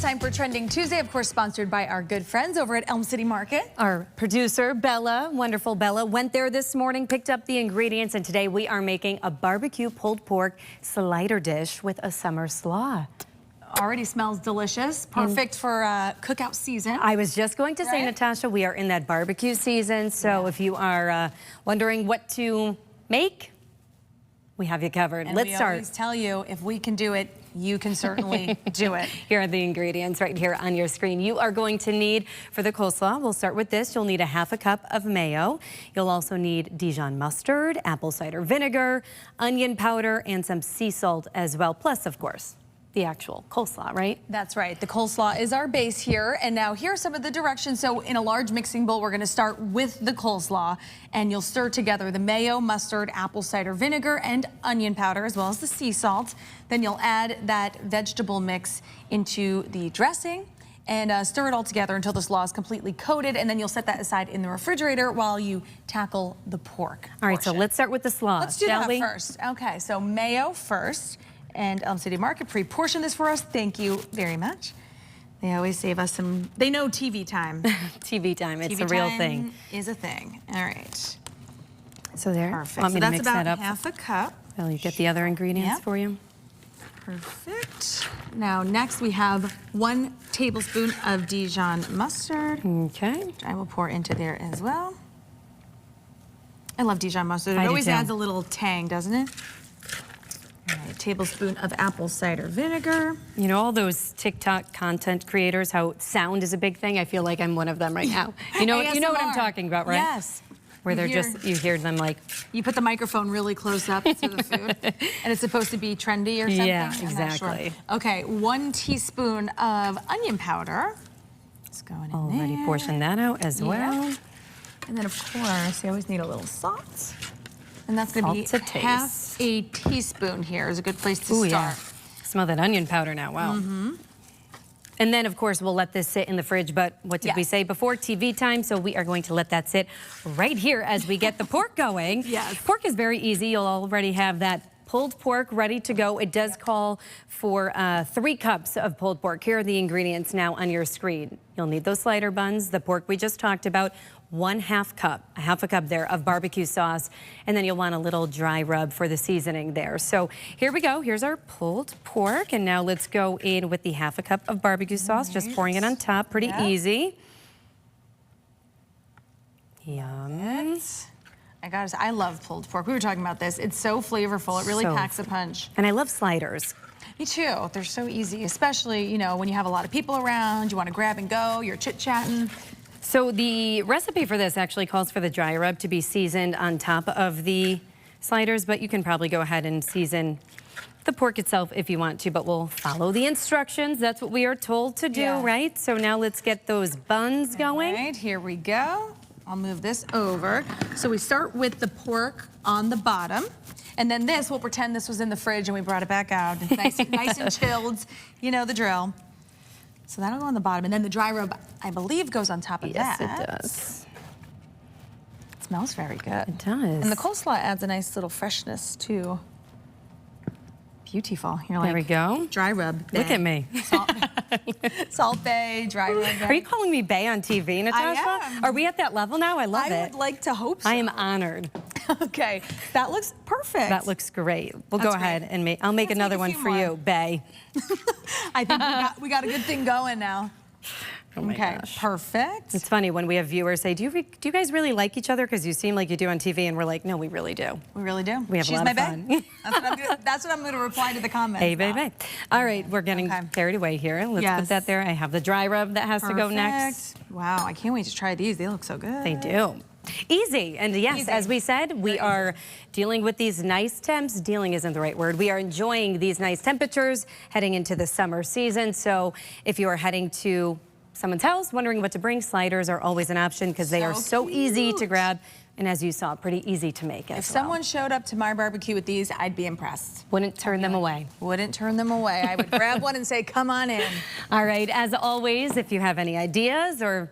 time for Trending Tuesday, of course, sponsored by our good friends over at Elm City Market. Our producer, Bella, wonderful Bella, went there this morning, picked up the ingredients, and today we are making a barbecue pulled pork slider dish with a summer slaw. Already smells delicious. Perfect for cookout season. I was just going to say, Natasha, we are in that barbecue season, so if you are wondering what to make, we have you covered. And Let's we start. always tell you, if we can do it, you can certainly do it. Here are the ingredients right here on your screen. You are going to need, for the coleslaw, we'll start with this. You'll need a ½ cup of mayo. You'll also need Dijon mustard, apple cider vinegar, onion powder, and some sea salt as well. Plus, of course, the actual coleslaw, right? That's right. The coleslaw is our base here. And now here are some of the directions. So in a large mixing bowl, we're going to start with the coleslaw. And you'll stir together the mayo, mustard, apple cider vinegar, and onion powder, as well as the sea salt. Then you'll add that vegetable mix into the dressing and stir it all together until the slaw is completely coated. And then you'll set that aside in the refrigerator while you tackle the pork. All right, so let's start with the slaw, Let's do that first. Okay, so mayo first. And Elm City Market pre-portioned this for us. Thank you very much. They always save us some, they know TV time. TV time, it's TV a real time thing. Is a thing. All right. So there, Perfect. want me So to that's mix about that up? ½ a cup. Well, you get the other ingredients for you. Perfect. Now next we have 1 tablespoon of Dijon mustard. Okay. Which I will pour into there as well. I love Dijon mustard. It I do always too. adds a little tang, doesn't it? All right, tablespoon of apple cider vinegar. You know all those TikTok content creators, how sound is a big thing? I feel like I'm one of them right now. You know what I'm talking about, right? Yes. Where they're you hear them like... You put the microphone really close up to the food, and it's supposed to be trendy or something? Yeah, I'm not exactly. sure. Okay, 1 teaspoon of onion powder. It's going in Already there. portion that out as well. And then, of course, you always need a little salt. And that's going to be Salt to ½ a teaspoon here is a good place to start. Yeah. Smell that onion powder now, wow. And then, of course, we'll let this sit in the fridge, but what did we say before? TV time, so we are going to let that sit right here as we get the pork going. Yes. Pork is very easy. You'll already have that pulled pork ready to go. It does call for 3 cups of pulled pork. Here are the ingredients now on your screen. You'll need those slider buns, the pork we just talked about, 1/2 cup, a ½ cup there of barbecue sauce, and then you'll want a little dry rub for the seasoning there. So here we go. Here's our pulled pork, and now let's go in with the ½ cup of barbecue sauce, just pouring it on top, pretty easy. Yum. I gotta say, I love pulled pork. We were talking about this. It's so flavorful. It really packs a punch. And I love sliders. Me too. They're so easy, especially, you know, when you have a lot of people around, you want to grab and go, you're chit-chatting. So the recipe for this actually calls for the dry rub to be seasoned on top of the sliders, but you can probably go ahead and season the pork itself if you want to, but we'll follow the instructions. That's what we are told to do, right? So now let's get those buns going. All right, here we go. I'll move this over. So we start with the pork on the bottom. And then this, we'll pretend this was in the fridge and we brought it back out. Nice and chilled. You know the drill. So that'll go on the bottom. And then the dry rub, I believe, goes on top of that. Yes, it does. It smells very good. It does. And the coleslaw adds a nice little freshness, too. Beautiful. You're like, there we go. Dry rub. Look at me. Salt Bay, dry rub. Are you calling me Bay on TV, Natasha? I am. Are we at that level now? I love it. I would like to hope so. I am honored. Okay, that looks perfect. That looks great. We'll go ahead and I'll make another one for you, Bay. I think we got a good thing going now. Oh my gosh. Perfect. It's funny when we have viewers say, do you guys really like each other? Because you seem like you do on TV, and we're like, no, we really do. We really do. We have a lot of fun. That's what I'm going to reply to the comments. Hey, baby. All right, we're getting carried away here. Let's put that there. I have the dry rub that has to go next. Wow, I can't wait to try these. They look so good. They do. Easy. And yes, as we said, we are dealing with these nice temps. Dealing isn't the right word. We are enjoying these nice temperatures heading into the summer season. So if you are heading to someone's house, wondering what to bring, sliders are always an option because they are so easy to grab. And as you saw, pretty easy to make as If someone showed up to my barbecue with these, I'd be impressed. Wouldn't turn them away. Wouldn't turn them away. I would grab one and say, come on in. All right, as always, if you have any ideas or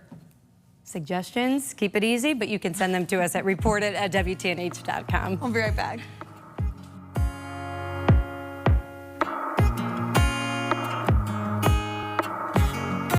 suggestions, keep it easy, but you can send them to us at report@WTNH.com. We'll be right back.